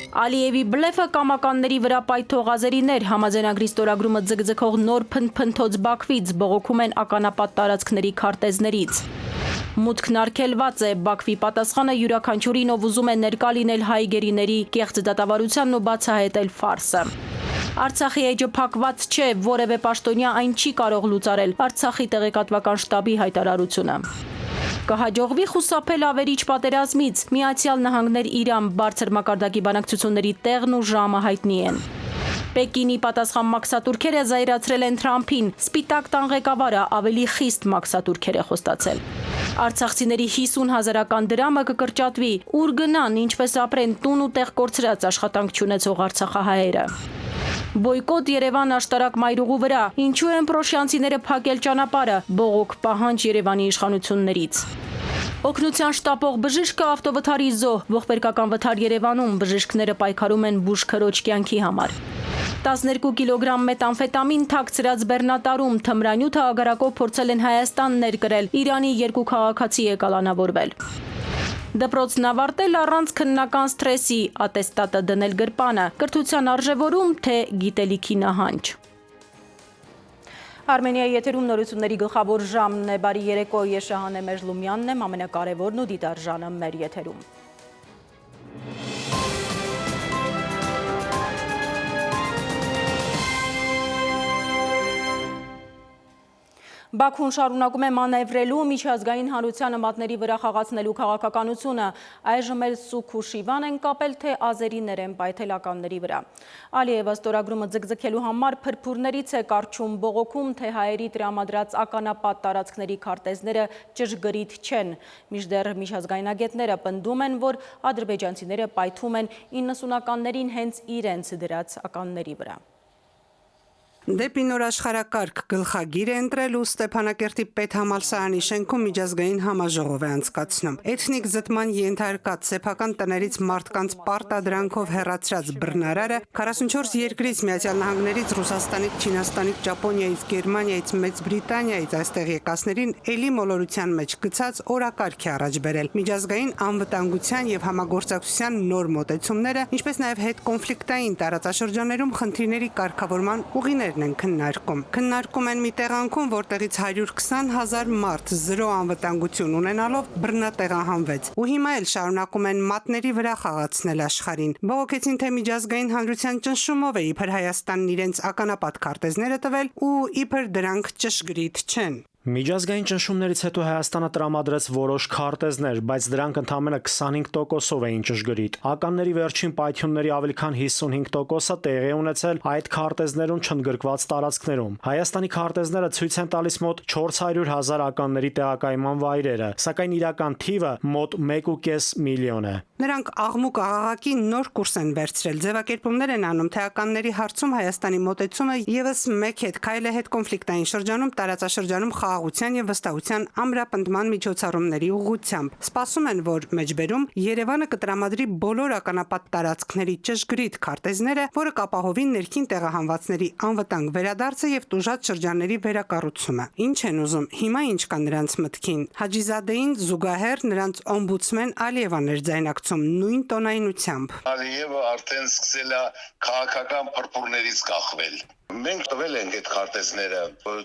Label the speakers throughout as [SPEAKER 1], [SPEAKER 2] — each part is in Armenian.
[SPEAKER 1] Ալիևի բլեֆը կամականների վրա պայթող ազերիներ համաձայնագրի ստորագրումը ձգձգող նոր փնփնթոց Բաքվից բողոքում են ականապատ տարածքների քարտեզներից։ Մուտքն արգելված է, Բաքվի պատասխանը յուրաքանչյուրին, ով ուզում է ներկա լինել հայ գերիների կեղծ դատավարությանն ու բացահայտել ֆարսը։ Արցախի էջը փակված չէ, որևէ պաշտոնյա այն չի կարող լուծարել, Արցախի տեղեկատվական շտաբի հայտարարությունը։ Կհաջողվի խուսափել ավերիչ պատերազմից, Միացյալ Նահանգներ Իրան բարձր մակարդակի բանակցությունների տեղն ու ժամը հայտնի են։ Պեկինի պատասխան մաքսատուրքերը զայրացրել են Թրամփին, Սպիտակ տան ղեկավարը ավելի խիստ մաքսատուրքեր է խոստացել։ Արցախցիների 50,000-ական դրամը կկրճատվի, ուր գնան, ինչպես ապրեն տուն ու տեղ կորցրած աշխատանք չունեցող արցախահայերը։ Բոյկոտ Երևան աշտարակ մայրուղու վրա, ինչու են պրոշյանցիները փակել ճանապարհը, բողոք պահանջ Երևանի իշխանություններից։ Օգնության շտապող բժիշկը ավտովթարի զոհ, ողբերգական վթար Երևանում, բժիշկները պայքարում են բուժքրոջ կյանքի համար։ 12 կիլոգրամ մետամֆետամին թաքցրած բեռնատարում, թմրանյութը ագարակով փորձել են Հայաստան ներկրել, Իրանի 2 քաղաքացի է կալանավորվել։ Դպրոցն ավարտել առանց քննական սթրեսի, ատեստատը դնել գրպանը, կրթության արժևորում, թե գիտելիքի նահանջ։ Արմենիայի եթերում նորությունների գլխավոր ժամն է, բարի երեկո, ես Շահանե Մեժլումյանն եմ, ամենակարևորն ու դիտարժանը մեր եթերում։ Բաքուն շարունակում է մանևրելու միջազգային հանրությանը մատների վրա խաղացնելու քաղաքականությունը, այժմ էլ սուք ու շիվան են կապել, թե ազերիներ են պայթելականների վրա։ Ալիևը ստորագրումը ձգձգելու համար փրփուրներից է կարճում, բողոքում, թե հայերի տրամադրած ականապատ տարածքների քարտեզները ճշգրիտ չեն։ Մինչդեռ միջազգայնագետները պնդում են, որ ադրբեջանցիները պայթում են 90-ականներին հենց իրենց դրած ականների վրա։
[SPEAKER 2] Դեպի նոր աշխարհակարգ գլխագիր է ընտրել ու Ստեփանակերտի պետհամալսարանի շենքում միջազգային համաժողով է անցկացնում։ Էթնիկ զտման ենթարկած սեփական տներից մարդկանց պարտադրանքով հեռացրած բռնարարը 44 երկրից Միացյալ Նահանգներից, Ռուսաստանից, Չինաստանից, Ճապոնիայից, Գերմանիայից, Մեծ Բրիտանիայից այստեղ եկածներին էլի մոլորության մեջ գցած օրակարգ է առաջ բերել։ Միջազգային անվտանգության եւ համագործակցության նոր մոտեցումները, ինչպես նաեւ հետկոնֆլիկտային տարածաշրջաններում խնդիրների կարգավորման ուղիներն են քննարկում են մի տեղանքում, որտեղից 120,000 մարդ զրո անվտանգություն ունենալով բռնատեղահանվեց ու հիմա էլ շարունակում են մատների վրա խաղացնել աշխարհին։ Բողոքեցին, թե միջազգային հանրության ճնշումով է իբր Հայաստանն իրենց ականապատ քարտեզները տվել ու իբր դրանք ճշգրիտ չեն։
[SPEAKER 3] Միջազգային ճնշումներից հետո Հայաստանը տրամադրեց որոշ քարտեզներ, բայց դրանք ընդամենը 25%-ով էին ճշգրիտ։ Ականների վերջին պայթյունների ավելի քան 55%-ը տեղի ունեցել այդ քարտեզներում չընդգրկված տարածքներում։ Հայաստանի քարտեզները ցույց են տալիս մոտ 400,000 ականների տեղակայման վայրերը, սակայն իրական թիվը մոտ 1.5 միլիոն է։
[SPEAKER 2] Նրանք աղմուկ աղաղակի նոր կուրս են վերցրել, ձևակերպումներ են անում, թե ականների հարցում Հայաստանի մոտեցումը եւս մեկ հետ քայլ է հետկոնֆլիկտային շրջանում տարածաշրջանում խաղաղության եւ վստահության ամրապնդման միջոցառումների ուղղությամբ։ Սպասում են, որ մեջբերում Երևանը կտրամադրի բոլոր ականապատ տարածքների ճշգրիտ քարտեզները, որը կապահովի ներքին տեղահանվածների անվտանգ վերադարձը եւ տուժած շրջանների վերակառուցումը։ Ինչ են ուզում, հիմա ինչ կա նրանց մտքին։ Հաջիզադեին զուգահեռ նրանց օմբուդսմեն Ալիևան էր ձայնակցում նույն տոնայնությամբ։
[SPEAKER 4] Ալիևը արդեն սկսել է քաղաքական փրփուրներից կախվել։ Մենք տվել ենք այդ քարտեզները,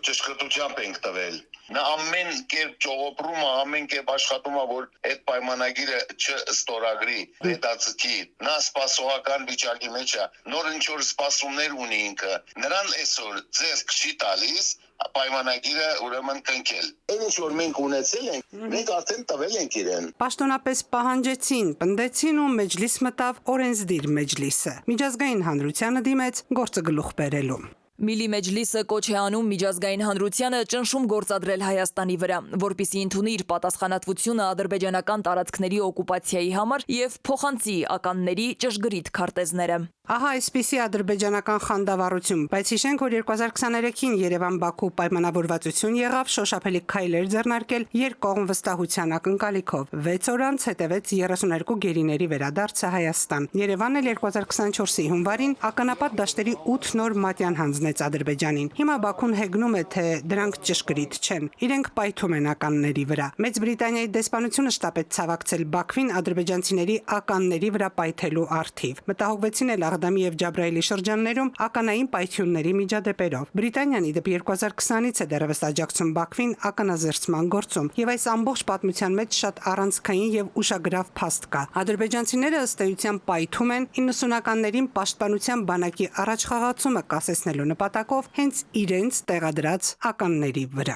[SPEAKER 4] ճշգրտությամբ ենք տվել։ Նա ամեն կերպ ճողոպրում է, ամեն կերպ աշխատում է, որ այդ պայմանագիրը չստորագրի, հետաձգի։ Նա սպասողական վիճակի մեջ է, նոր ինչ-որ սպասումներ ունի ինքը։ Նրան այսօր ձեռք չի տալիս պայմանագիրը ուրեմն կնքել։ Այն ինչ որ մենք ունեցել ենք, մենք արդեն տվել ենք իրեն։
[SPEAKER 2] Պաշտոնապես պահանջեցին, պնդեցին ու մեջլիս մտավ օրենսդիր մեջլիսը։ Միջազգային հանրությանը դիմեց գործը գլուխ բերելու։
[SPEAKER 5] Միլի մեջլիսը կոչ է անում միջազգային հանրությանը ճնշում գործադրել Հայաստանի վրա, որպեսզի ընդունի իր պատասխանատվությունը ադրբեջանական տարածքների օկուպացիայի համար եւ փոխանցի ականների ճշգրիտ քարտեզները։
[SPEAKER 2] Ահա այսպիսի ադրբեջանական խանդավառություն, բայց հիշենք, որ 2023-ին Երևան-Բաքու պայմանավորվածություն եղավ շոշափելի քայլեր ձեռնարկել երկկողմ վստահության ակնկալիքով։ 6 օր անց հետևեց 32 գերիների վերադարձը Հայաստան։ Երևանն էլ 2024-ի հունվարին ականապատ դաշտերի 8 նոր մատյան հանձնարարություն հանձնեց Ադրբեջանին։ Հիմա Բաքուն հեգնում է, թե դրանք ճշգրիտ չեն։ Իրենք պայթում են ականների վրա։ Մեծ Բրիտանիայի դեսպանությունը շտապ է ցավակցել Բաքվին ադրբեջանցիների ականների վրա պայթելու առթիվ։ Մտահոգվեցին էլ Աղդամի եւ Ջաբրայելի շրջաններում ականային պայթյունների միջադեպերով։ Բրիտանիան իդեպ 2020-ից է դեռևս աջակցում Բաքվին ականազերծման գործում, եւ այս ամբողջ պատմության մեջ շատ առանցքային եւ ուշագրավ փաստ կա։ Ադրբեջանցիները ըստ էության պայթում են 90-ականներին պաշտպանության բանակի առաջխաղացումը կասեցնելու նպատակով հենց իրենց տեղադրած ականների վրա։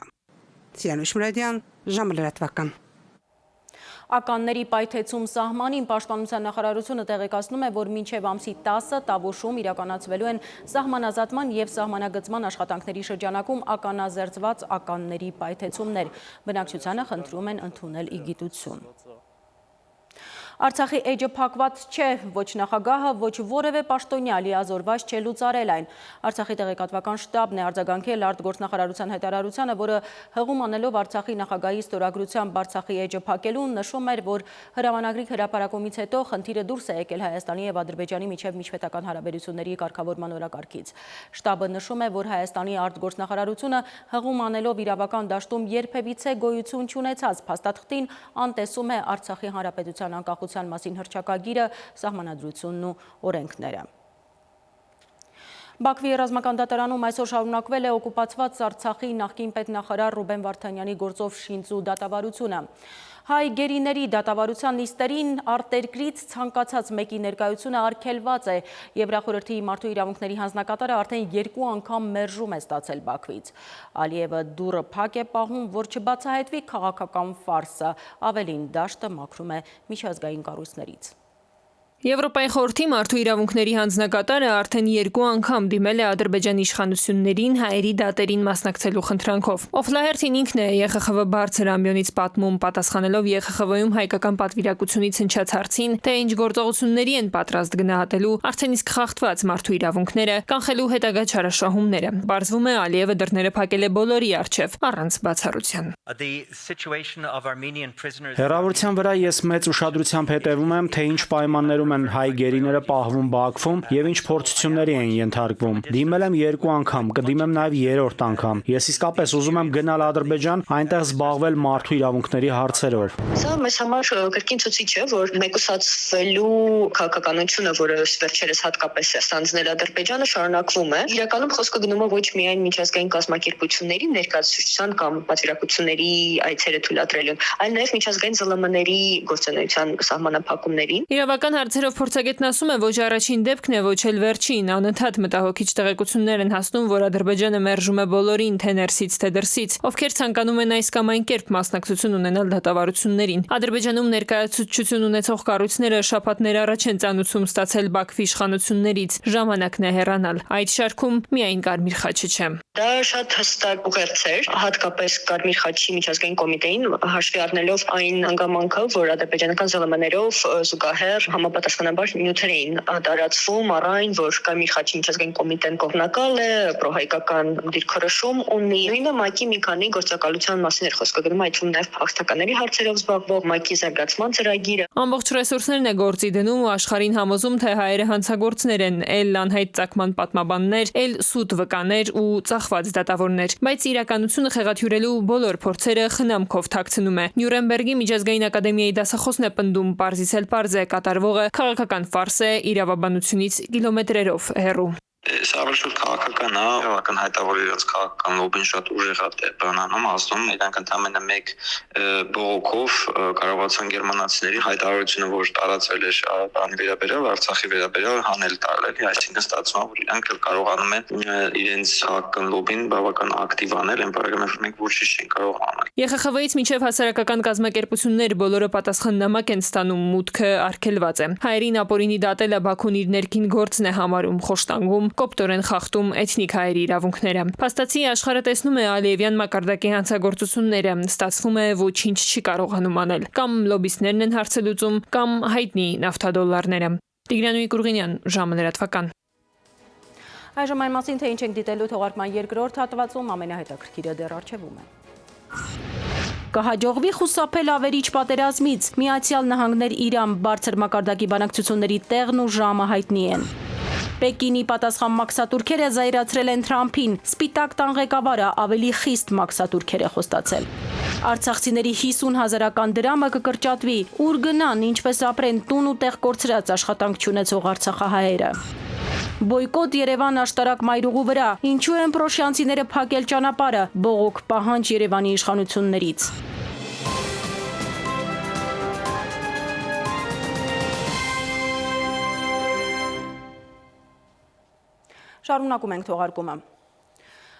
[SPEAKER 2] Սիանուշ Մուրադյան, ժամլրատվական։
[SPEAKER 1] Ականների պայթեցում սահմանին պաշտպանության նախարարությունը տեղեկացնում է, որ մինչև ամսի 10-ը Տավուշում իրականացվելու են սահմանազատման եւ սահմանագծման աշխատանքների շրջանակում ականազերծված ականների պայթեցումներ։ Բնակչությանը խնդրում են ընդունել ի գիտություն։ Արցախի էջը փակված չէ, ոչ նախագահը, ոչ որևէ պաշտոնյա լիազորված չէ լուծարել այն։ Արցախի տեղեկատվական շտաբն է արձագանքել արտգործնախարարության հայտարարությանը, որը հղում անելով Արցախի նախագահի ստորագրությամբ Արցախի էջը փակելուն նշում էր, որ հրամանագրի հրապարակումից հետո խնդիրը դուրս է եկել Հայաստանի եւ Ադրբեջանի միջև միջպետական հարաբերությունների կարգավորման օրակարգից։ Շտաբը նշում է, որ Հայաստանի արտգործնախարարությունը հղում անելով իրավական դաշտում երբևիցե գոյություն չունեցած փաստաթղթին անտեսում է Արցախի հանրապետության անկախության մասին հռչակագիրը, սահմանադրությունն ու օրենքները։ Բաքվի ռազմական դատարանում այսօր շարունակվել է օկուպացված Արցախի նախկին պետնախարար Ռուբեն Վարդանյանի գործով շինծու դատավարությունը։ Հայ գերիների դատավարության նիստերին արտերկրից ցանկացած մեկի ներկայությունը արգելված է։ Եվրախորհրդի մարդու իրավունքների հանձնակատարը արդեն 2 անգամ մերժում է ստացել Բաքվից։ Ալիևը դուռը փակ է պահում, որ չբացահայտվի քաղաքական ֆարսը, ավելին դաշտը մաքրում է միջազգային կառույցներից։
[SPEAKER 6] Եվրոպայի խորհրդի մարդու իրավունքների հանձնակատարը արդեն 2 անգամ դիմել է Ադրբեջանի իշխանություններին հայերի դատերին մասնակցելու խնդրանքով։ Օֆլահերթին ինքն է ԵԽԽՎ բարձր ամբիոնից պատմում, պատասխանելով ԵԽԽՎ-ում հայկական պատվիրակությունից հնչած հարցին, թե ինչ գործողությունների են պատրաստ գնահատելու արդեն իսկ խախտված մարդու իրավունքները, կանխելու հետագա չարաշահումները։ Պարզվում է, Ալիևը դռները փակել է բոլորի առջև, առանց բացառության։
[SPEAKER 3] Հեռավորության վրա ես մեծ ուշադրությամբ հետևում եմ, թե ինչ պայմաններում են հայ գերիները պահվում Բաքվում եւ ինչ փորձությունների են ենթարկվում։ Դիմել եմ 2 անգամ, կդիմեմ նաեւ 3-րդ անգամ։ Ես իսկապես ուզում եմ գնալ Ադրբեջան, այնտեղ զբաղվել մարդու իրավունքների հարցերով։
[SPEAKER 7] Սա մեզ համար կրկին ցույց է, որ մեկուսացվելու քաղաքականությունը, որը վերջերս հատկապես է ստանձնել Ադրբեջանը, շարունակվում է։ Իրականում խոսքը գնում է ոչ միայն միջազգային կազմակերպությունների ներկայացուցչության կամ պատվիրակությունների այցերը թույլատրելուն, այլ նաեւ միջազգային ԶԼՄ-ների գործունեության սահմանափակումներին։
[SPEAKER 6] Իրավական հարցերով փորձագետն ասում է, ոչ առաջին դեպքն է, ոչ էլ վերջին, անընդհատ մտահոգիչ տեղեկություններ են հասնում, որ Ադրբեջանը մերժում է բոլորին, թե ներսից, թե դրսից, ովքեր ցանկանում են այս կամ այն կերպ մասնակցություն ունենալ դատավարություններին։ Ադրբեջանում ներկայացուցչություն ունեցող կառույցները շաբաթներ առաջ են ծանուցում ստացել Բաքվի իշխանություններից, ժամանակն է հեռանալ։ Այդ շարքում միայն Կարմիր խաչը չէ։
[SPEAKER 7] Դա շատ հստակ ուղերձ էր, հատկապես Կարմիր խաչի միջազգային կոմիտեին, հաշվի առնելով այն հանգամանքը, որ ադրբեջանական ԶԼՄ-ներով զուգահեռ համապատասխանաբար նյութեր էին տարածվում առայն, որ Կարմիր խաչի միջազգային կոմիտեն կողմնակալ է, պրոհայկական դիրքորոշում ունի։ Նույնը ՄԱԿ-ի մի քանի գործակալության մասին էր խոսքը գնում, այդ թվում նաև փախստականների հարցերով զբաղվող ՄԱԿ-ի զարգացման ծրագիրը։
[SPEAKER 6] Ամբողջ ռեսուրսներն է գործի դնում ու աշխարհին համոզում, թե հայերը հանցագործներ են, էլ անհայտ ծագման պատմաբաններ, էլ սուտ վկաներ ու ծախված դատավորներ, բայց իրականությունը խեղաթյուրելու բոլոր փորձերը խնամքով թաքցնում է։ Նյուրնբերգի միջազգային ակադեմիայի դասախոսն է պնդում, պարզից էլ պարզ է, կատարվողը քաղաքական ֆարս է, իրավաբանությունից կիլոմետրերով հեռու։
[SPEAKER 8] Սա absolut քաղաքական է, իրական հայտավոր իրենց քաղաքական լոբին շատ ուժեղ է բանանում, ասում իրանք ընդամենը մեկ բողոքով կարողացան գերմանացիների հայտարարությունը, որ տարածվել է բանի վերաբերյալ, Արցախի վերաբերյալ հանել տարել, այսինքն ստացվում է, որ իրանք կարողանում են իրենց քաղաքական լոբին բավական ակտիվ անել, այն բառը մենք ոչինչ չեն կարող անել։
[SPEAKER 6] ԵԽԽՎ-ից մինչև հասարակական կազմակերպություններ բոլորը պատասխաննամակ են ստանում, մուտքը արգելված է։ Հայերին ապօրինի դատելը Բաքուն իր ներքին գործն է համարում, խոշտանգում, կոպտորեն խախտում էթնիկ հայերի իրավունքները։ Փաստացի աշխարհը տեսնում է Ալիևյան մակարդակի հանցագործությունները, ստացվում է ոչինչ չի կարողանում անել։ Կամ լոբիստներն են հարցելուծում, կամ հայտնի նավթադոլարները։ Տիգրանուհի Կուրգինյան, ժամը լրատվական։
[SPEAKER 1] Այժմ այն մասին, թե ինչ ենք դիտելու թողարկման երկրորդ հատվածում, ամենահետաքրքիրը դեռ առջևում է։ Կհաջողվի խուսափել ավերիչ պատերազմից, Միացյալ Նահանգներ Իրան բարձր մակարդակի բանակցությունների տեղն ու ժամը հայտնի են։ Պեկինի պատասխան մաքսատուրքերը զայրացրել են Թրամփին, Սպիտակ տան ղեկավարը ավելի խիստ մաքսատուրքեր է խոստացել։ Արցախցիների 50,000-ական դրամը կկրճատվի, ուր գնան, ինչպես ապրեն տուն ու տեղ կորցրած աշխատանք չունեցող արցախահայերը։ Բոյկոտ Երևան աշտարակ մայրուղու վրա, ինչու են պրոշյանցիները փակել ճանապարհը, բողոք պահանջ Երևանի իշխանություններից։ Շարունակում ենք թողարկումը։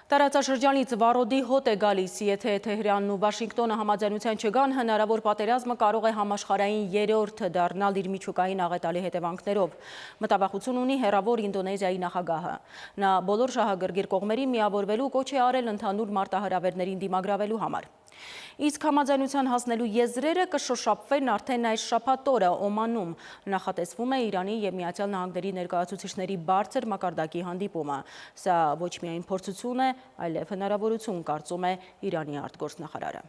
[SPEAKER 1] Տարածաշրջանից վառոդի հոտ է գալիս, եթե Թեհրանն ու Վաշինգտոնը համաձայնության չգան, հնարավոր պատերազմը կարող է համաշխարհային երրորդը դառնալ իր միջուկային աղետալի հետևանքներով։ Մտավախություն ունի հեռավոր Ինդոնեզիայի նախագահը։ Նա բոլոր շահագրգիռ կողմերին միավորվելու կոչ է արել ընդհանուր մարտահրավերներին դիմագրավելու համար։ Իսկ համաձայնության հասնելու եզրերը կշոշափվեն արդեն այս շաբաթ օրը Օմանում։ Նախատեսվում է Իրանի և Միացյալ Նահանգների ներկայացուցիչների բարձր մակարդակի հանդիպումը։ Սա ոչ միայն փորձություն է, այլև հնարավորություն, կարծում է Իրանի արտգործնախարարը։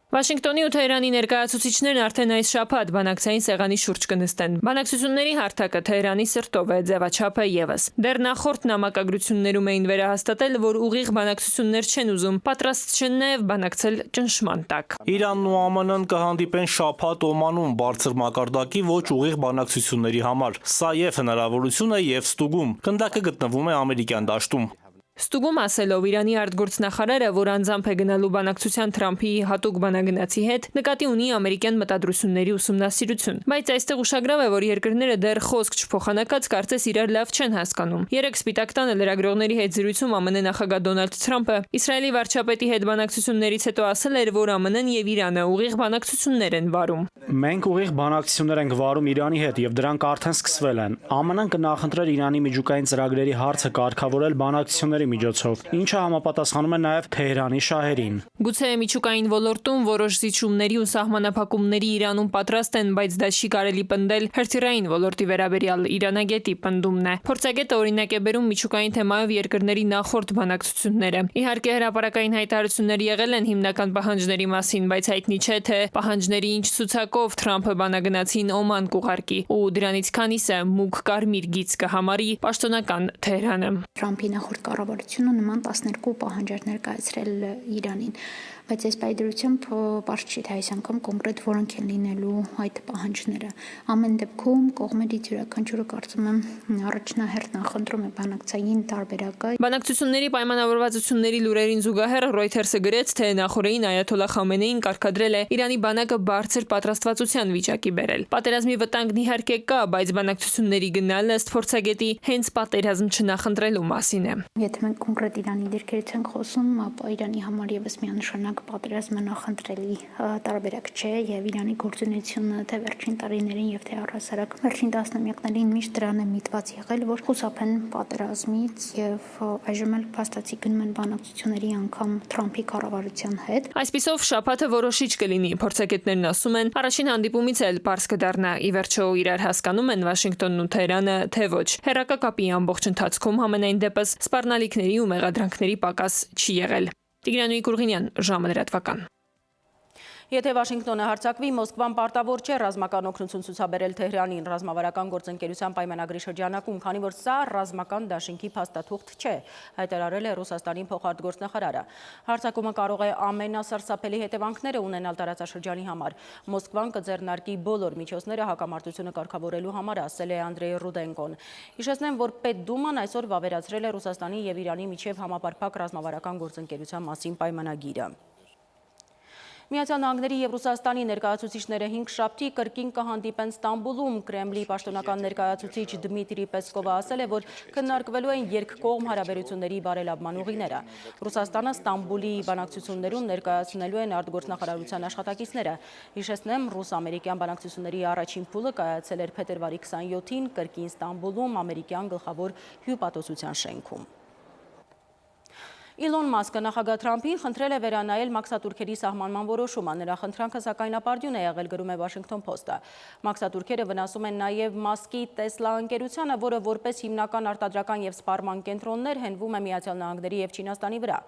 [SPEAKER 6] Վաշինգտոնի ու Թեհրանի ներկայացուցիչներն արդեն այս շաբաթ բանակցային սեղանի շուրջ կնստեն։ Բանակցությունների հարթակը Թեհրանի սրտով է, ձևաչափը ևս։ Դեռ նախորդ նամակագրություններում էին վերահաստատել, որ ուղիղ բանակցություններ չեն ուզում, պատրաստ չեն նաև բանակցել ճնշման տակ։
[SPEAKER 9] Իրանն ու ԱՄՆ-ն կհանդիպեն շաբաթ Օմանում բարձր մակարդակի ոչ ուղիղ բանակցությունների համար։ Սա եւ հնարավորություն է եւ ստուգում։ Գնդակը գտնվում է ամերիկյան դաշտում։
[SPEAKER 6] Ստուգում ասելով Իրանի արտգործնախարարը, որ անձամբ է գնալու բանակցության Թրամփի հատուկ բանագնացի հետ, նկատի ունի ամերիկյան մտադրությունների ուսումնասիրություն։ Բայց այստեղ ուշագրավ է, որ երկրները դեռ խոսք չփոխանակած կարծես իրար լավ չեն հասկանում։ Երեք Սպիտակ տանը լրագրողների հետ զրույցում ԱՄՆ նախագահ Դոնալդ Թրամփը Իսրայելի վարչապետի հետ բանակցություններից հետո ասել էր, որ ԱՄՆ-ն եւ Իրանը ուղիղ բանակցություններ են վարում։
[SPEAKER 3] Մենք ուղիղ բանակցություններ ենք վարում Իրանի հետ եւ դրանք արդեն սկսվել են։ ԱՄՆ-ն կնախընտրեր Իրանի միջուկային ծրագրերի հարցը կարգավորել բանակցությունների միջոցով, ինչը համապատասխանում է նաև Թեհրանի շահերին։
[SPEAKER 6] Գուցե միջուկային ոլորտում որոշ զիջումների ու սահմանափակումների Իրանում պատրաստ են, բայց դա չի կարելի պնդել հրթիռային ոլորտի վերաբերյալ Իրանագետի պնդումն է։ Փորձագետը օրինակ է բերում միջուկային թեմայով երկրների նախորդ բանակցությունները։ Իհարկե հրապարակային հայտարարություններ եղել են հիմնական պահանջների մասին, բայց հայտնի չէ, թե պահանջների ինչ ցուցակով Թրամփը բանագնացին Օման կուղարկի ու դրանից քանիսը մուգ կարմիր գիծ կհամարի պաշտոնական Թեհրանը։
[SPEAKER 10] Թրամփի նախորդ կառավարությունը նման 12 պահանջ էր ներկայացրել Իրանին, բայց այս պայդրությամբ բարձ չի թե այս անգամ կոնկրետ որոնք են լինելու այդ պահանջները։ Ամեն դեպքում կողմերից յուրաքանչյուրը կարծում եմ առաջնահերթ նախընտրում է բանակցային տարբերակը։
[SPEAKER 6] Բանակցությունների պայմանավորվածությունների լուրերին զուգահեռ Reuters-ը գրեց, թե նախորդին Այաթոլլահ Խամենեին կարգադրել է Իրանի բանակը բարձր պատրաստվածության վիճակի բերել։ Պատերազմի վտանգն իհարկե կա, բայց բանակցությունների գնալը ըստ փորձագետի հենց պատերազմ չնախընտրելու մասին է։
[SPEAKER 10] Եթե մենք կոնկրետ Իրանի դիրքերից ենք խոսում, ապա Իրանի համար եւս միանշանակ պատերազմը նախընտրելի տարբերակ չէ եւ Իրանի գործունեությունը թե վերջին տարիներին եւ թե առհասարակ վերջին տասնամյակներին միշտ դրան է միտված եղել, որ խուսափեն պատերազմից եւ այժմ էլ փաստացի գնում են բանակցությունների անգամ Թրամփի կառավարության հետ։
[SPEAKER 6] Այսպիսով շաբաթը որոշիչ կլինի, փորձագետներն ասում են, առաջին հանդիպումից էլ պարզ կդառնա, ի վերջո իրար հասկանում են Վաշինգտոնն ու Թեհրանը, թե ոչ։ Հեռակա կապի ամբողջ ընթացքում համենայն դեպս սպառնալիքների ու մեղադրանքների պակաս չի եղել։ Տիգրան Կուրղինյան, ժամը լրատվական։
[SPEAKER 1] Եթե Վաշինգտոնը հարձակվի, Մոսկվան պարտավոր չէ ռազմական օգնություն ցուցաբերել Թեհրանին ռազմավարական գործընկերության պայմանագրի շրջանակում, քանի որ սա ռազմական դաշինքի փաստաթուղթ չէ, հայտարարել է Ռուսաստանի փոխարտգործնախարարը։ Հարձակումը կարող է ամենասարսափելի հետևանքները ունենալ տարածաշրջանի համար։ Մոսկվան կձեռնարկի բոլոր միջոցները հակամարտությունը կարգավորելու համար, ասել է Անդրեյ Ռուդենկոն։ Հիշեցնեմ, որ Պետդուման այսօր վավերացրել է Ռուսաստանի եւ Իրանի միջև համապարփակ ռազմավարական գործընկերության մասին պայմանագիրը։ Միացյալ Նահանգների և Ռուսաստանի ներկայացուցիչները 5 շաբթի կրկին կհանդիպեն Ստամբուլում։ Կրեմլի պաշտոնական ներկայացուցիչ Դմիտրի Պեսկովը ասել է, որ քննարկվելու են երկկողմ հարաբերությունների բարելավման ուղիները։ Ռուսաստանը Ստամբուլի բանակցություններում ներկայացնելու են արտգործնախարարության աշխատակիցները։ Հիշեցնեմ, ռուս-ամերիկյան բանակցությունների առաջին փուլը կայացել էր փետրվարի 27-ին կրկին Ստամբուլում ամերիկյան գլխավոր հյուպատոսության շենքում։ Իլոն Մասկը նախագահ Թրամփին խնդրել է վերանայել մաքսատուրքերի սահմանման որոշումը։ Նրա խնդրանքը սակայն ապարդյուն է եղել, գրում է Washington Post-ը։ Մաքսատուրքերը վնասում են նաև Մասկի Տեսլա ընկերությանը, որը որպես հիմնական արտադրական եւ սպառման կենտրոններ հենվում է Միացյալ Նահանգների եւ Չինաստանի վրա։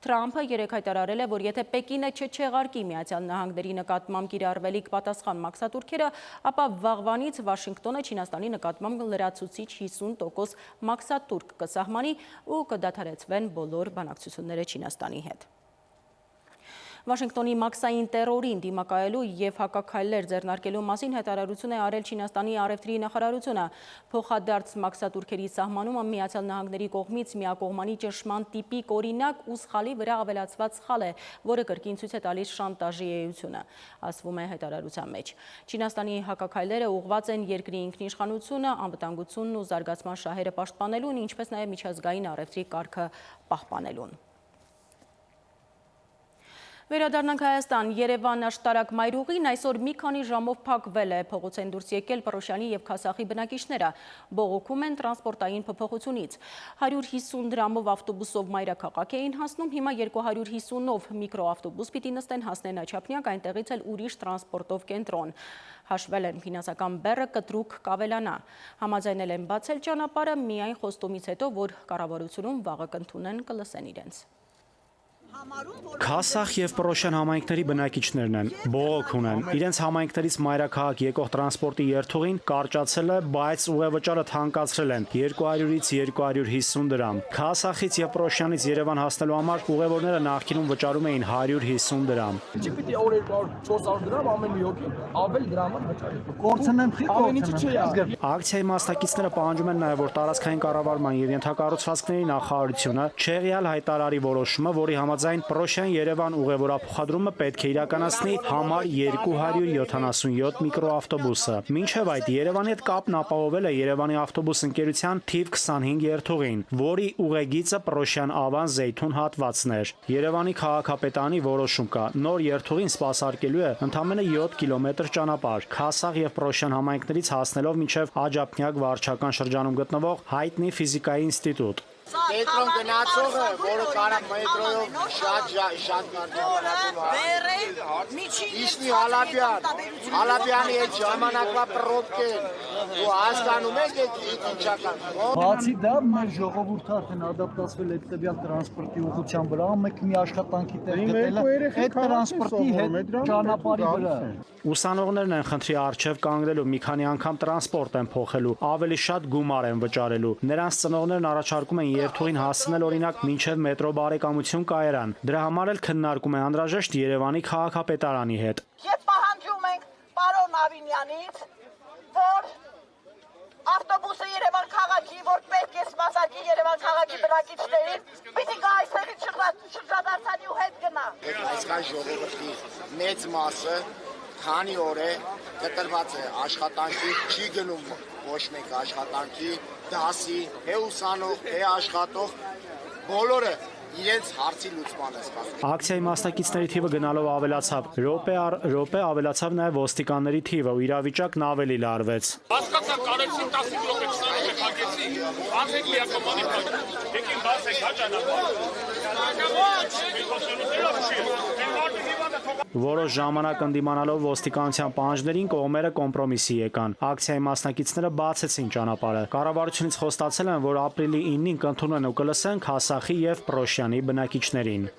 [SPEAKER 1] Թրամփը երեկ հայտարարել է, որ եթե Պեկինը չչեղարկի Միացյալ Նահանգների նկատմամբ կիրառվելիք պատասխան մաքսատուրքերը, ապա վաղվանից Վաշինգտոնը Չինաստանի նկատմամբ լրացուցիչ 50% մաքսատուրք կսահմանի ու կդադարեցվեն բոլոր բանակցությունները Չինաստանի հետ։ Վաշինգտոնի մաքսային տերորին դիմակայելու և հակաքայլեր ձեռնարկելու մասին հայտարարություն է արել Չինաստանի առևտրի նախարարությունը։ Փոխադարձ մաքսատուրքերի սահմանումը Միացյալ Նահանգների կողմից միակողմանի ճնշման տիպիկ օրինակ ու սխալի վրա ավելացված սխալ է, որը կրկին ցույց է տալիս շանտաժի էությունը, ասվում է հայտարարության մեջ։ Չինաստանի հակաքայլերը ուղղված են երկրի ինքնիշխանությունը, անվտանգությունն ու զարգացման շահերը պաշտպանելուն, ինչպես նաև միջազգային առևտրի կարգը պահպանելուն։ Վերադառնանք Հայաստան, Երևան աշտարակ մայրուղին այսօր մի քանի ժամով փակվել է, փողոց են դուրս եկել Պռոշյանի և Քասախի բնակիչները, բողոքում են տրանսպորտային փոփոխությունից։ 150 դրամով ավտոբուսով մայրաքաղաք էին հասնում, հիմա 250-ով միկրոավտոբուս պիտի նստեն հասնեն Աչափնյակ, այնտեղից էլ ուրիշ տրանսպորտով կենտրոն։ Հաշվել են ֆինանսական բեռը կտրուկ կավելանա։ Համաձայնել են բացել ճանապարհը միայն խոստումից հետո, որ կառավարությունում վաղը կընդունեն, կլսեն իրենց։
[SPEAKER 3] Քասախ և Պռոշյան համայնքների բնակիչներն են, բողոք ունեն, իրենց համայնքներից մայրաքաղաք եկող տրանսպորտի երթուղին կարճացել է, բայց ուղևճարը թանկացրել են 200-ից 250 դրամ։ Քասախից և Պռոշյանից Երևան հասնելու համար ուղևորները նախկինում վճարում էին 150 դրամ։
[SPEAKER 11] Չպիտի 400 դրամ ամեն մի հոգի ավել դրամը վճարի։ Կորցնեմ խի կորցնեմ։
[SPEAKER 3] Ակցիայի մասնակիցները պահանջում են նաև, որ տարածքային կառավարման և ենթակառուցվածքների նախարարությունը չեղյալ հայտարարի որոշումը, որի համաձայն Պռոշյան-Երևան ուղևորափոխադրումը պետք է իրականացնի համար 277 միկրոավտոբուսը։ Մինչև այդ Երևանի հետ կապն ապահովել է Երևանի ավտոբուս ընկերության թիվ 25 երթուղին, որի ուղեգիծը Պռոշյան-Ավան Զեյթուն հատվածն էր։ Երևանի քաղաքապետարանի որոշում կա, նոր երթուղին սպասարկելու է ընդամենը 7 կիլոմետր ճանապարհ, Քասախ և Պռոշյան համայնքներից հասնելով մինչև Աջափնյակ վարչական շրջանում գտնվող հայտնի ֆիզիկայի ինստիտուտ։
[SPEAKER 12] Մետրոն գնացողը, որը կարա մետրոյով շատ Իշնի Հալաբյանի հետ ժամանակվա պրոբկեն ու հասկանում եք ինչական։
[SPEAKER 11] Բացի դա մեր ժողովուրդը արդեն ադապտացվել է տվյալ տրանսպորտի ուղղության վրա, մեկ մի աշխատանքի տեղ գտել է այդ տրանսպորտի հետ ճանապարհի վրա։
[SPEAKER 3] Ուսանողներն են խնդրի առջև կանգնելու, մի քանի անգամ տրանսպորտ են փոխելու, ավելի շատ գումար են վճարելու։ Նրանց ծնողներն առաջարկում են երթուղին հասցնել օրինակ մինչև մետրո բարեկամություն կայարան։ Դրա համար էլ քննարկում է անհրաժեշտ Երևանի քաղաքապետարանի հետ։
[SPEAKER 13] Եվ պահանջում ենք պարոն Ավինյանից, որ ավտոբուսը Երևան քաղաքի, որ պետք է սպասարկի Երևան քաղաքի բնակիչներին, պիտի գա այստեղից շրջադարձանի ու հետ գնա։
[SPEAKER 12] Այսքան ժողովրդի մեծ մասը քանի օր է գտնված է աշխատանքի, չի գնում ոչ մեկ աշխատանքի, դասի, թե ուսանող, թե աշխատող, բոլորը իրենց հարցի լուծման է սպասում։
[SPEAKER 3] Ակցիայի մասնակիցների թիվը գնալով ավելացավ, րոպե առ րոպե ավելացավ նաև ոստիկանների թիվը ու իրավիճակն ավելի լարվեց։
[SPEAKER 14] Հասկացա, կարեցին 10 կիլոմետր սարը հագեցի, անցեք միակամանի փակ, եկին բացեք
[SPEAKER 3] Որոշ ժամանակ ընդդիմանալով ոստիկանության պահանջներին կողմերը կոմպրոմիսի եկան։ Ակցիայի մասնակիցները բացեցին ճանապարհը։ Կառավարությունից խոստացել են, որ ապրիլի 9-ին կընդունեն ու կլսեն Քասախի և Պռոշյանի բնակիչներին։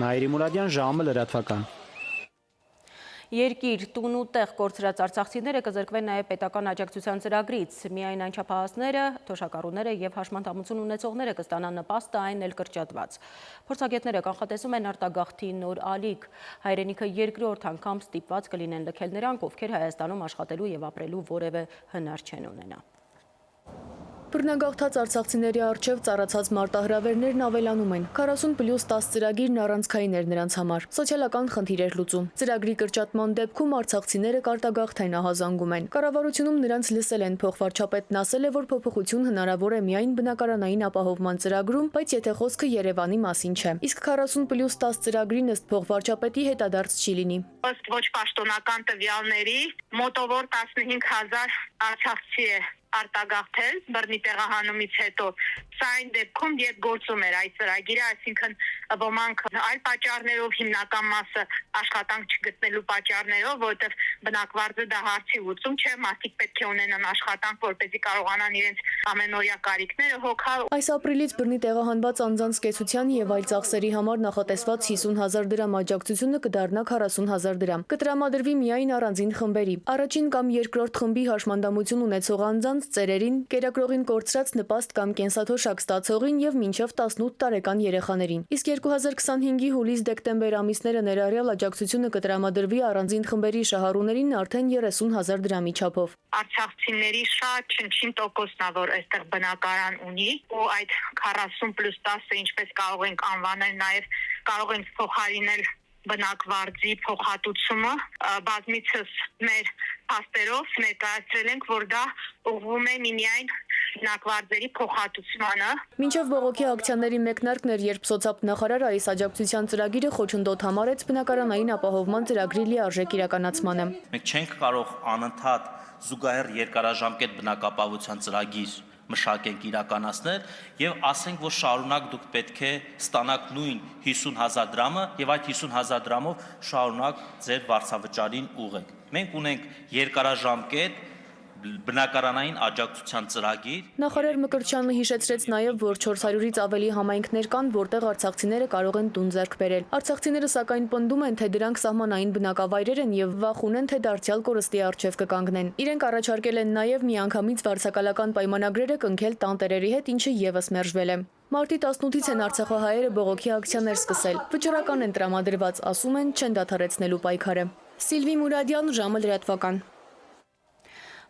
[SPEAKER 3] Նաիրի Մուրադյան, ժամը լրատվական։
[SPEAKER 1] Երկիր, տուն ու տեղ կորցրած արցախցիները կզրկվեն նաև պետական աջակցության ծրագրից։ Միայն այն չափահասները, թոշակառուները և հաշմանդամություն ունեցողները կստանան նպաստը, այն էլ կրճատված։ Փորձագետները կանխատեսում են արտագաղթի նոր ալիք։ Հայրենիքը երկրորդ անգամ ստիպված կլինեն լքել նրանք, ովքեր Հայաստանում աշխատելու և ապրելու որևէ հնար չեն ունենա։
[SPEAKER 15] Բռնագաղթած արցախցիների առջև ծառացած մարտահրավերներն ավելանում են։ 40+10 ծրագիրն առանցքային էր նրանց համար։ Սոցիալական խնդիր էր լուծում։ Ծրագրի կրճատման դեպքում արցախցիները կարտագաղթային ահազանգում են։ Կառավարությունում նրանց լսել են, փոխվարչապետն ասել է, որ փոփոխություն հնարավոր է միայն բնակարանային ապահովման ծրագրում, բայց եթե խոսքը Երևանի մասին չէ։ Իսկ 40+10 ծրագրին ըստ փոխվարչապետի հետադարձ չի լինի։
[SPEAKER 13] Ըստ ոչ պաշտոնական տվյալների մոտավոր 15000 արցախցի է
[SPEAKER 16] արտագաղթել բռնի տեղահանումից հետո։ Սա այն դեպքում, երբ գործում էր այս ծրագիրը, այսինքն ոմանք այլ պատճառներով, հիմնական մասը աշխատանք չգտնելու պատճառներով, որովհետև բնակվարձը դա հարցի լուծում չէ, մարդիկ պետք է ունենան աշխատանք, որպեսզի կարողանան իրենց ամենօրյա կարիքները հոգալ։
[SPEAKER 15] Այս ապրիլից բռնի տեղահանված անձանց կեցության եւ այլ ծախսերի համար նախատեսված 50,000 դրամ աջակցությունը կդառնա 40,000 դրամ։ Կտրամադրվի միայն առանձին խմբերի։ Առաջին կամ երկրորդ խմբի հաշմանդամություն ունեցող անձանց, ծերերին, կերակրողին կորցրած նպաստ կամ կենսաթոշակ ստացողին եւ մինչեւ 18 տարեկան երեխաներին։ Իսկ 2025-ի հուլիս-դեկտեմբեր ամիսները ներառյալ աջակցությունը կտրամադրվի առանձին խմբերի շահառուներին արդեն 30,000 դրամի չափով։
[SPEAKER 16] Արցախցիների շատ չնչին տոկոսն է, որ այստեղ բնակարան ունի, ու այդ 40+10-ը ինչպես կարող ենք անվանել, նաև կարող ենք փոխարինել բնակվարձի փոխհատուցումը, բազմիցս մեր փաստերով ներկայացրել ենք, որ դա ուղղվում է միմիայն բնակվարձերի փոխհատուցմանը։
[SPEAKER 15] Մինչև բողոքի ակցիաների մեկնարկն էր, երբ սոցիալ-նախարարը այս աջակցության ծրագիրը խոչընդոտ համարեց բնակարանային ապահովման ծրագրի լիարժեք իրականացմանը։
[SPEAKER 17] Մենք չենք կարող անընդհատ զուգահեռ երկարաժամկետ բնակապահովության ծրագիր մշակենք իրականացնել եւ ասենք, որ շարունակ դուք պետք է ստանաք նույն 50,000 դրամը եւ այդ 50,000 դրամով շարունակ ձեր վարձավճարին ուղղեք։ Մենք ունենք երկարաժամկետ բնակարանային աջակցության ծրագիր։
[SPEAKER 15] Նախարար Մկրտչյանը հիշեցրեց նաև, որ 400-ից ավելի համայնքներ կան, որտեղ արցախցիները կարող են տուն ձեռք բերել։ Արցախցիները սակայն պնդում են, թե դրանք սահմանային բնակավայրեր են եւ վախ ունեն, թե դարձյալ կորստի առջև կկանգնեն։ Իրենք առաջարկել են նաև միանգամից վարձակալական պայմանագրերը կնքել տանտերերի հետ, ինչը եւս մերժվել է։ Մարտի 18-ից են արցախահայերը բողոքի ակցիաներ սկսել։ Վճռական են տրամադրված, ասում են, չեն դադարեցնելու պայքարը։ Սիլվի Մուրադյան, ժամը լրատվական։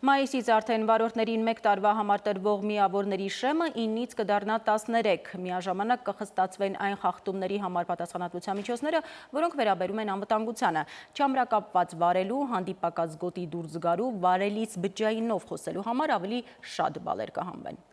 [SPEAKER 1] Մայիսից արդեն վարորդներին 1 տարվա համար տրվող միավորների շեմը 9-ից կդառնա 13, միաժամանակ կխստացվեն այն խախտումների համար պատասխանատվության միջոցները, որոնք վերաբերում են անվտանգությանը, չամրակապված վարելու, հանդիպակաց գոտի դուրս գալու, վարելիս բջջայինով խոսելու համար ավելի շատ բալեր կհանվեն։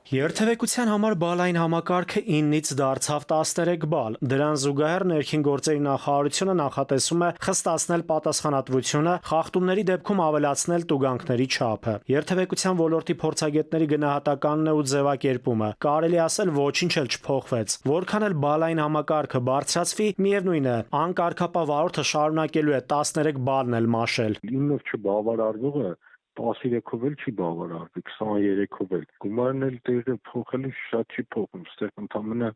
[SPEAKER 3] Երթևեկության համար բալային համակարգը 9-ից դարձավ 13 բալ։ Դրան զուգահեռ ներքին գործերի նախարարությունը նախատեսում է խստացնել պատասխանատվությունը, խախտումների դեպքում ավելացնել տուգանքների չափը։ Երթևեկության ոլորտի փորձագետների գնահատականն է ու ձևակերպումը։ Կարելի ասել ոչինչ էլ չփոխվեց։ Որքան էլ բալային համակարգը բարձրացվի, միևնույն է, անկարգապահ վարորդը շարունակելու է 13 բալն էլ մաշել։
[SPEAKER 18] 9-ով չբավարարվողը 13-ով էլ չի բավարարվի, 23-ով էլ։ Գումարն էլ տեղը փոխելու շատ չի փոխում, ստեղ ընդամենը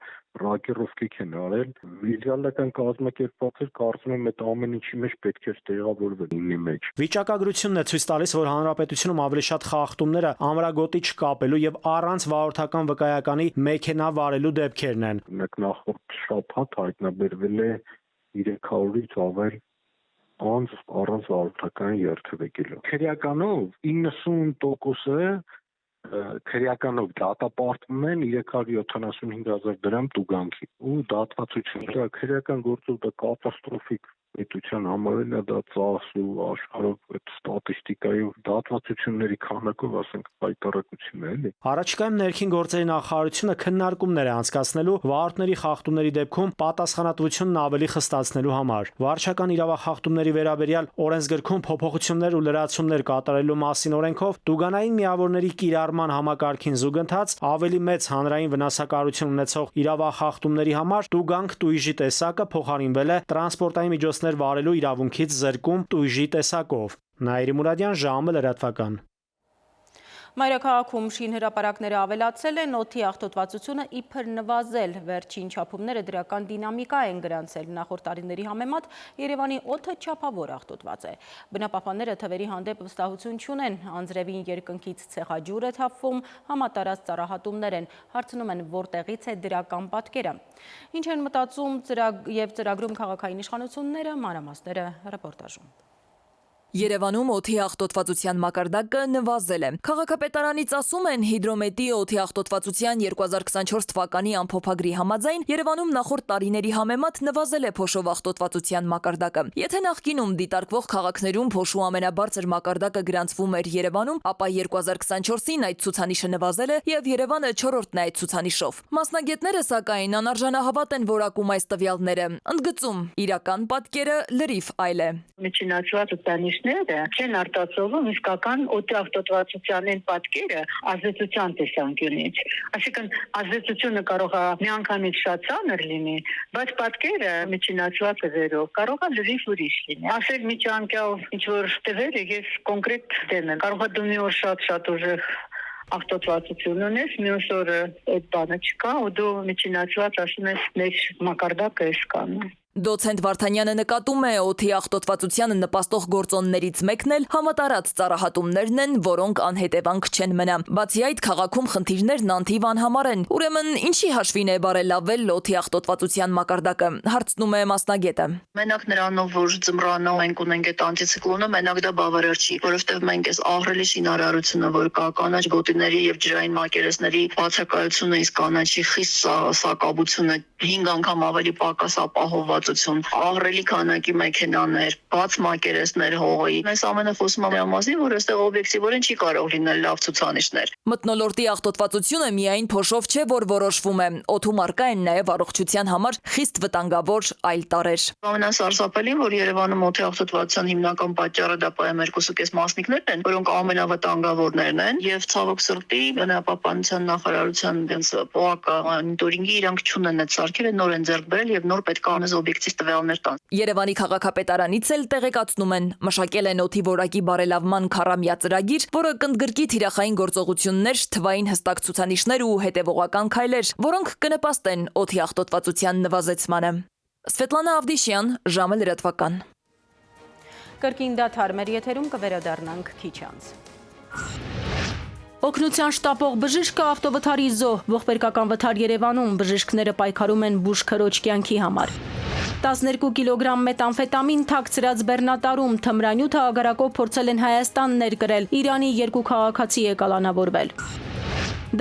[SPEAKER 18] ռակերովկեք են արել։ Իդեալական կազմակերպված էր, կարծում եմ այդ ամեն ինչի մեջ պետք է տեղավորվել 9-ի մեջ։
[SPEAKER 3] Վիճակագրությունն է ցույց տալիս, որ հանրապետությունում ավելի շատ խախտումները ամրագոտի չկապելու եւ առանց վարորդական վկայականի մեքենա վարելու դեպքերն են։
[SPEAKER 18] Նախորդ շաբաթ հայտնաբերվել է 300-ից ավել անց առանց վարորդական երթևեկելու։ Քրեականով 90%-ը քրեականով դատապարտվում են 375,000 դրամ տուգանքի ու դատվածություն։ Դա քրեական գործով դա կատաստրոֆիկ պետության համարել է դա ծախս ու աշխարհով այդ ստատիստիկայով դատվածությունների քանակով ասենք պայտարակություն է էլի։
[SPEAKER 3] Առաջիկայում ներքին գործերի նախարարությունը քննարկումներ է անցկացնելու վարորդների խախտումների դեպքում պատասխանատվությունն ավելի խստացնելու համար։ Վարչական իրավախախտումների վերաբերյալ օրենսգրքում փոփոխություններ ու լրացումներ կատարելու մասին օրենքով տուգանային միավորների կիրառման համակարգին զուգընթաց ավելի մեծ հանրային վնասակարություն ունեցող իրավախախտումների համար տուգանք տույժի տեսակը փոխարինվել է տրանսպորտային միջոցներ վարելու իրավունքից զրկում տույժի տեսակով։ Նաիրի Մուրադյան, ժամը լրատվական։
[SPEAKER 1] Մայրաքաղաքում շինհրապարակները ավելացել են, օդի աղտոտվածությունը իբր նվազել, վերջին չափումները դրական դինամիկա են գրանցել, նախորդ տարիների համեմատ Երևանի օդը չափավոր աղտոտված է։ Բնապահպանները թվերի հանդեպ վստահություն չունեն, անձրևին երկնքից ցեխաջուր է թափվում, համատարած ծառահատումներ են, հարցնում են որտեղից է դրական պատկերը։ Ինչ են մտածում եւ ծրագրում քաղաքային իշխանությունները, մանրամասները ռեպորտաժում։
[SPEAKER 5] Երևանում օդի աղտոտվածության մակարդակը նվազել է։ Քաղաքապետարանից ասում են, հիդրոմետի օդի աղտոտվածության 2024 թվականի ամփոփագրի համաձայն Երևանում նախորդ տարիների համեմատ նվազել է փոշով աղտոտվածության մակարդակը։ Եթե նախկինում դիտարկվող քաղաքներում փոշու ամենաբարձր մակարդակը գրանցվում էր Երևանում, ապա 2024-ին այդ ցուցանիշը նվազել է եւ Երևանը 4-րդն է այդ ցուցանիշով։ Մասնագետները սակայն անարժանահավատ են որակում այս տվյալները։ Ընդգծում, իրական պատկերը լրիվ այլ է։
[SPEAKER 16] Միջինացված ցուցանիշ ցուցանիշները չեն արտացոլվում իսկական օդի պատկերը ազդեցության տեսանկյունից։ Այսինքն ազդեցությունը կարող է միանգամից շատ ծանր լինի, բայց պատկերը միջինացված ձևերով կարող է լրիվ ուրիշ լինի։ Ասել միջանկյալ ինչ-որ տվերը ես կոնկրետ դեմ եմ։ Կարող է դու մի օր շատ ուժեղ արտոծվածություն ունես, մյուս օրը այդ բանը չկա, ու դու միջինացված ասում ես մեր մակարդակը էսքան է։
[SPEAKER 5] Դոցենտ Վարդանյանը նկատում է օդի աղտոտվածությանը նպաստող գործոններից մեկն էլ համատարած ծառահատումներն են, որոնք անհետևանք չեն մնա։ Բացի այդ, քաղաքում խնդիրներն անթիվ անհամար են։ Ուրեմն ինչի հաշվին է բարելավել օդի աղտոտվածության մակարդակը, հարցնում է մասնագետը։
[SPEAKER 7] Մենակ նրանով, որ ձմռանը մենք ունենք այդ անտիցիկլոնը, մենակ դա բավարար չի, որովհետև մենք այս ահռելի շինարարությունը, որ կա կանաչ գոտիների եւ ջրային մակերեսների բացակայությունը, իսկ կանաչի խիստ սակավությունը 5 անգամ ավելի պակաս ապահովվածություն, ահռելի քանակի մեքենաներ, բաց մակերեսներ հողի։ Այս ամենը խոսում է մասին, որ այստեղ օբյեկտիվորեն չի կարող լինել լավ ցուցանիշներ։
[SPEAKER 5] Մթնոլորտի աղտոտվածությունը միայն փոշով չէ, որ որոշվում է։ Օդում առկա են նաև առողջության համար խիստ վտանգավոր այլ տարրեր։
[SPEAKER 7] Ամենասարսափելին, որ Երևանում օդի աղտոտվածության հիմնական պատճառը դա PM2.5 մասնիկներն են, որոնք ամենավտանգավորներն են, եւ ցավոք սրտի բնապահպանության նախարարության դենս ՊՕԱԿ մոնիտորինգի իրանք չունեն այդ սարքերը, նոր են ձեռք բերել եւ նոր պետք է անես օբյեկտիվ տվյալներ տան։
[SPEAKER 5] Երևանի քաղաքապետարանից էլ տեղեկացնում են, մշակել են օդի որակի բարելավման քառամյա ծրագիր, որը կընդգրկի թիրախային գործողություններ, թվային հստակ ցուցանիշներ ու հետևողական քայլեր, որոնք կնպաստեն օդի աղտոտվածության նվազեցմանը։ Սվետլանա Ավդիշյան, ժամը լրատվական։
[SPEAKER 1] Կրկին դադար մեր եթերում կվերադառնանք քիչ անց։ Օգնության շտապող բժիշկը ավտովթարի զոհ, ողբերգական վթար Երևանում, բժիշկները պայքարում են բուժքրոջ կյանքի համար։ 12 կիլոգրամ մետամֆետամին թաքցրած բեռնատարում թմրանյութը ագարակով փորձել են Հայաստան ներկրել, Իրանի 2 քաղաքացի է կալանավորվել։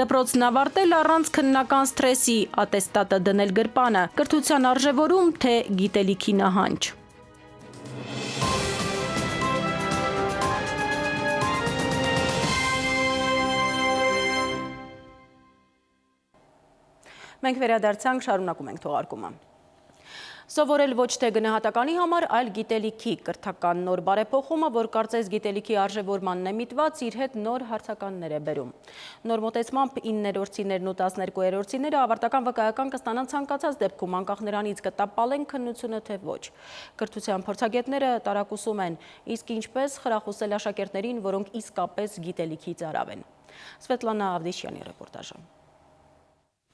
[SPEAKER 1] Դպրոցն ավարտել առանց քննական սթրեսի, ատեստատը դնել գրպանը, կրթության արժևորում, թե գիտելիքի նահանջ։ Մենք վերադարձանք, շարունակում ենք թողարկումը։ Սովորել ոչ թե գնահատականի համար, այլ գիտելիքի կրթական նոր բարեփոխումը, որ կարծես գիտելիքի արժևորմանն է միտված, իր հետ նոր հարցականներ է բերում։ Նոր մոտեցմամբ 9-րդցիներն ու 12-րդցիները ավարտական վկայական կստանան ցանկացած դեպքում, անկախ նրանից կտապալեն քննությունը թե ոչ։ Կրթության փորձագետները տարակուսում են, իսկ ինչպես խրախուսել աշակերտներին, որոնք իսկապես գիտելիքի ծարավ են։ Սվետլանա Ավդիշյանի ռեպորտաժը։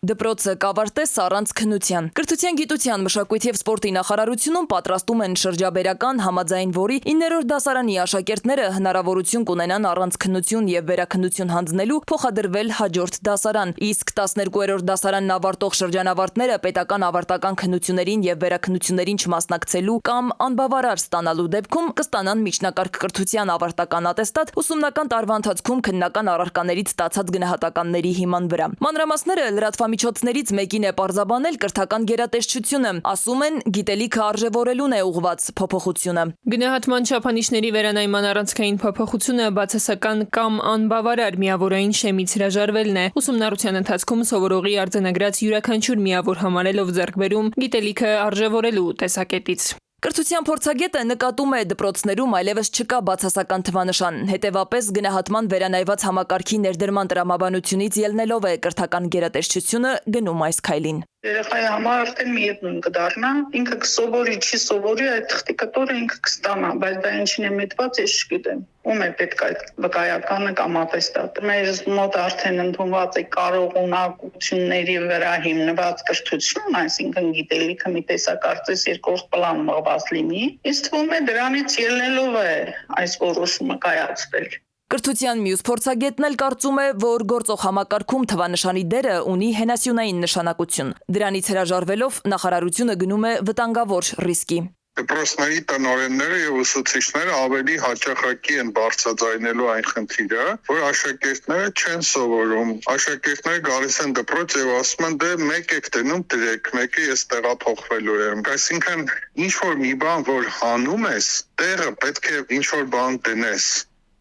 [SPEAKER 5] Դպրոցը կավարտես առանց քննության։ Կրթության, գիտության, մշակույթի և սպորտի նախարարությունում պատրաստում են շրջաբերական, համաձայն որի 9-րդ դասարանի աշակերտները հնարավորություն կունենան առանց քննություն և վերաքննություն հանձնելու փոխադրվել հաջորդ դասարան, իսկ 12-րդ դասարանն ավարտող շրջանավարտները պետական ավարտական քննություններին և վերաքննություններին չմասնակցելու կամ անբավարար ստանալու դեպքում կստանան միջնակարգ կրթության ավարտական ատեստատ ուսումնական տարվա ընթացքում քննական առարկաներից ստացած գնահատականների հիման վրա։ Մանրամասները լրատվամիջոցներից մեկին է պարզաբանել կրթական գերատեսչությունը, ասում են գիտելիքը արժևորելուն է ուղղված փոփոխությունը։
[SPEAKER 6] Գնահատման չափանիշների վերանայման առանցքային փոփոխությունը բացասական կամ անբավարար միավորային շեմից հրաժարվելն է։ Ուսումնառության ընթացքում սովորողի արձանագրած յուրաքանչյուր միավոր համարելով ձեռք բերում գիտելիքը արժևորելու տեսակետից։
[SPEAKER 5] Կրթության փորձագետը նկատում է դպրոցներում այլևս չկա բացասական թվանշան, հետևապես գնահատման վերանայված համակարգի ներդրման տրամաբանությունից ելնելով է կրթական գերատեսչությունը գնում այս քայլին։
[SPEAKER 16] Երեխայի համար արդեն միևնույն կդառնա, ինքը կսովորի, չի սովորի, այդ թղթի կտորը ինքը կստանա, բայց դա ինչին է միտված, ես չգիտեմ։ Ում է պետք այդ վկայականը կամ ատեստատը։ Մեր մոտ արդեն ընդունված է կարողունակությունների վրա հիմնված կրթություն, այսինքն գիտելիքը մի տեսակ կարծես երկրորդ պլան մղված լինի, ինձ թվում է դրանից ելնելով է այս որոշումը կայացվել։
[SPEAKER 5] Կրթության մյուս փորձագետն էլ կարծում է, որ գործող համակարգում թվանշանի դերը ունի հենասյունային նշանակություն։ Դրանից հրաժարվելով նախարարությունը գնում է վտանգավոր ռիսկի։
[SPEAKER 19] Դպրոցների տնօրենները եւ ուսուցիչները ավելի հաճախակի են բարձրաձայնելու այն խնդիրը, որ աշակերտները չեն սովորում։ Աշակերտները գալիս են դպրոց եւ ասում են՝ դե մեկ եք դնում դրեք, մեկը ես տեղափոխվելու եմ։ Այսինքն ինչ որ մի բան որ հանում ես, տեղը պետք է ինչ որ բան դնես։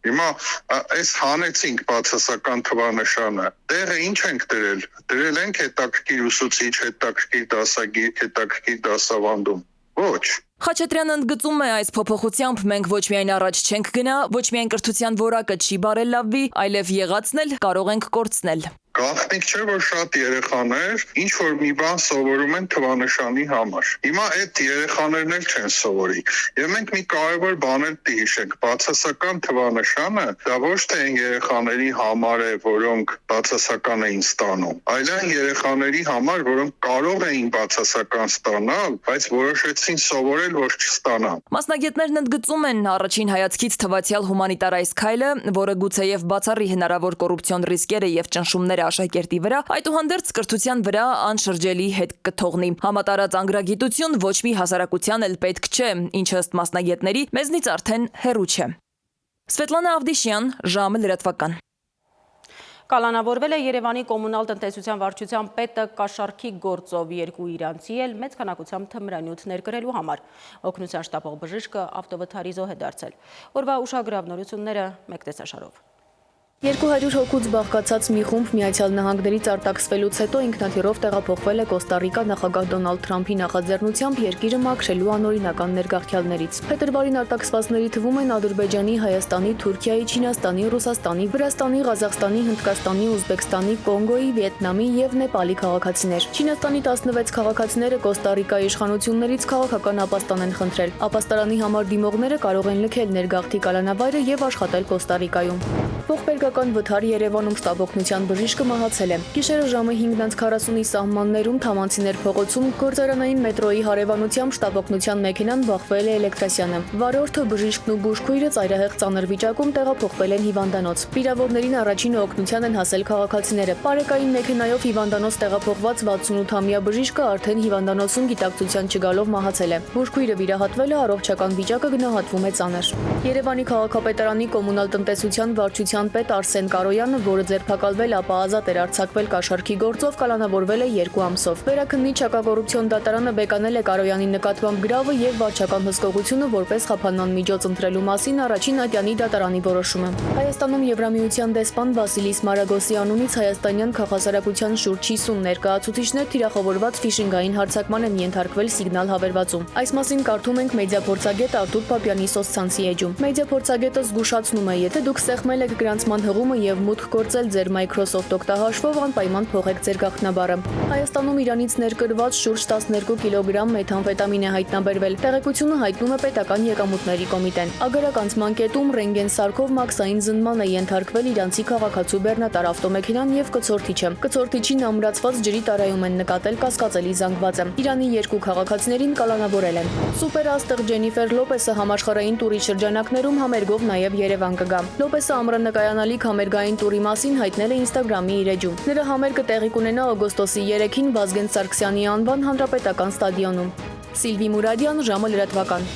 [SPEAKER 19] Հիմա այս հանեցինք բացասական թվանշանը։ Տեղը ինչ ենք դրել։ Դրել ենք հետաքրքիր ուսուցիչ, հետաքրքիր դասագիր, հետաքրքիր դասավանդում։ Ոչ։
[SPEAKER 5] Խաչատրյանը ընդգծում է, այս փոփոխությամբ մենք ոչ միայն առաջ չենք գնա, ոչ միայն կրթության որակը չի բարելավվի, այլև եղածն էլ կարող ենք կորցնել։
[SPEAKER 19] Գաղտնիք չէ, որ շատ երեխաներ ինչ որ մի բան սովորում են թվանշանի համար։ Հիմա այդ երեխաներն էլ չեն սովորի։ Եվ մենք մի կարևոր բան էլ հիշենք, բացասական թվանշանը դա ոչ թե այն երեխաների համար է, որոնք բացասական էին ստանում, այլ այն երեխաների համար, որոնք կարող էին բացասական ստանալ, բայց որոշեցին սովորել, որ չստանան։
[SPEAKER 5] Մասնագետներն ընդգծում են առաջին հայացքից թվացial հումանիտար այս քայլը, որը գուցեև բացառի հնարավոր կոռուպցիոն ռիսկերը եւ ճնշումները աշակերտի վրա, այդուհանդերձ կրթության վրա անշրջելի հետ կթողնի։ Համատարած անգրագիտություն ոչ մի հասարակության էլ պետք չէ, ինչը ըստ մասնագետների մեզնից արդեն հեռու չէ։ Սվետլանա Ավդիշյան, ժամը լրատվական։
[SPEAKER 1] Կալանավորվել է Երևանի կոմունալ տնտեսության վարչության պետը կաշառքի գործով, երկու իրանցի էլ մեծ քանակությամբ թմրանյութ ներկրելու համար։ Օգնության շտապող բժիշկը ավտովթարի զոհ է դարձել։ Օրվա ուշագրավ նորությունները մեկ տեսաշարով։
[SPEAKER 15] 200 հոգուց բաղկացած մի խումբ Միացյալ Նահանգներից արտաքսվելուց հետո ինքնաթիռով տեղափոխվել է Կոստա Ռիկա նախագահ Դոնալդ Թրամփի նախաձեռնությամբ երկիրը մաքրելու անօրինական ներգաղթյալներից։ Փետրվարին արտաքսվածների թվում են Ադրբեջանի, Հայաստանի, Թուրքիայի, Չինաստանի, Ռուսաստանի, Վրաստանի, Ղազախստանի, Հնդկաստանի, Ուզբեկստանի, Կոնգոյի, Վիետնամի եւ Նեպալի քաղաքացիներ։ Չինաստանի 16 քաղաքացիները Կոստա Ռիկայի իշխանություններից քաղաքական ապաստան են խնդրել։ Ապաստարանի համար դիմողները կարող են լքել ներգաղթի կալանավայրը եւ աշխատել Կոստա Ռիկայում։ Ողբերգական վթար Երևանում շտաբօգնության բժիշկը մահացել է։ Գիշերը ժամը 5:40-ի սահմաններում Թամանցիներ փողոցում գործարանային մետրոյի հարևանությամբ շտաբօգնության մեքենան բախվել է էլեկտրասյանը։ Վարորդը, բժիշկն ու բուժքույրը ծայրահեղ ծանր վիճակում տեղափոխվել են հիվանդանոց։ Վիրավորներին առաջինը օգնության են հասել քաղաքացիները։ Պարեկային մեքենայով հիվանդանոց տեղափոխված 68-ամյա բժիշկը արդեն հիվանդանոցում գիտակցության չգալով մահացել է։ Բուժքույրը վիրահատվել է, առողջական վիճակը գնահատվում է ծանր։ Երևանի քաղաքապետարանի կոմունալ տնտեսության վարչության պետ Արսեն Կարոյանը, որը ձերբակալվել, ապա ազատ էր արձակվել կաշառքի գործով, կալանավորվել է 2 ամսով։ Վերաքննիչ հակակոռուպցիոն դատարանը բեկանել է Կարոյանի նկատմամբ գրավը եւ վարչական հսկողությունը որպես խափանման միջոց ընտրելու մասին առաջին ատյանի դատարանի որոշումը։ Հայաստանում Եվրամիության դեսպան Վասիլիս Մարագոսի անունից հայաստանյան քաղաքասարակության շուրջ 50 ներկայացուցիչներ թիրախավորված ֆիշինգային հարձակման են ենթարկվել Սիգնալ հավելվածում։ Այս մասին կարդում ենք մեդիափորձագետ Արտուր Պապյանի սոցցանցի էջում։ Մեդիափորձագետը զգուշացնում է, եթե դուք սեղմել եք գրանցման հղումը եւ մուտք գործել ձեր Microsoft օգտահաշվով, անպայման փոխեք ձեր գաղտնաբառը։ Հայաստանում Իրանից ներկրված շուրջ 12 կիլոգրամ մեթամֆետամին է հայտնաբերվել։ Տեղեկությունը հայտնում է պետական եկամուտների կոմիտեն։ Ագարակ անցման կետում ռենտգեն սարքով մաքսային զննման է ենթարկվել իրանցի քաղաքացու բեռնատար ավտոմեքենան եւ կցորդիչը։ Կցորդիչին ամրացված ջրի տարայում են նկատել կասկածելի զանգվածը։ Իրանի երկու քաղաքացիներին կալանավորել են։ Սուպերաստղ Ջենիֆեր Լոպեսը համաշխարհային տուրի շրջանակներում համերգով նաեւ Երևան կգա։ Լոպեսը ամռանկայանալիք համերգային տուրի մասին հայտնել է Instagram-ի իր էջում։ Նրա համերգը տեղի կունենա օգոստոսի 3-ին Վազգեն Սարգսյանի անվան հանրապետական ստադիոնում։ Սիլվի Մուրադյան, ժամը լրատվական։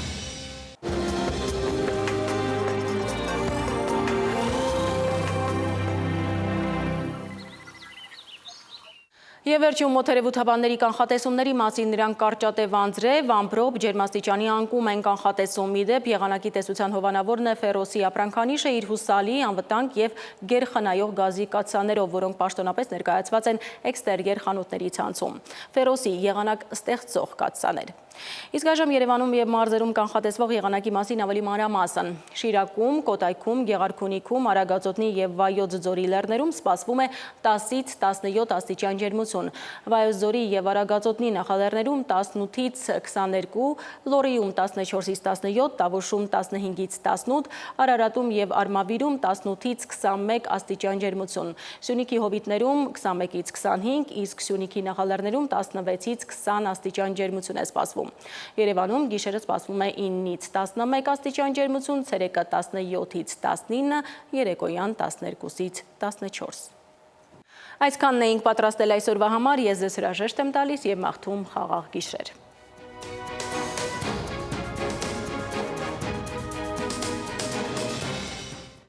[SPEAKER 1] Եվ վերջում մոթերևութաբանների կանխատեսումների մասին նրանք կարճատև անձրև, ամպրոպ, ջերմաստիճանի անկում են կանխատեսում իդեպ եղանակի տեսության հովանավորն է Ֆերոսի ապրանքանիշը իր հուսալի, անվտանգ և գերխնայող գազի կաթսաներով, որոնք պաշտոնապես ներկայացված են էքստերիեր խանութների ցանցում։ Ֆերոսի եղանակ ստեղծող կաթսաներ։ Իսկ այժմ Երևանում և մարզերում կանխատեսվող եղանակի մասին ավելի մանրամասն։ Շիրակում, Կոտայքում, Գեղարքունիքում, Արագածոտնի և Վայոց ձորի լեռներում սպասվում է 10-ից 17 աստիճան ջերմություն։ Վայոց ձորի և Արագածոտնի նախալեռներում 18-ից 22, Լոռիում 14-ից 17, Տավուշում 15-ից 18, Արարատում և Արմավիրում 18-ից 21 աստիճան ջերմություն։ Սյունիքի Հովիտներում 21-ից 25, իսկ Սյունիքի նախալեռներում 16-ից 20 աստիճան ջերմություն է սպասվում։ Երևանում գիշերը սպասվում է 9-ից 11 աստիճան ջերմություն, ցերեկը 17-ից 19, երեկոյան 12-ից 14։ Այսքանն էինք պատրաստել այսօրվա համար, ես ձեզ հրաժեշտ եմ տալիս և մաղթում խաղաղ գիշեր։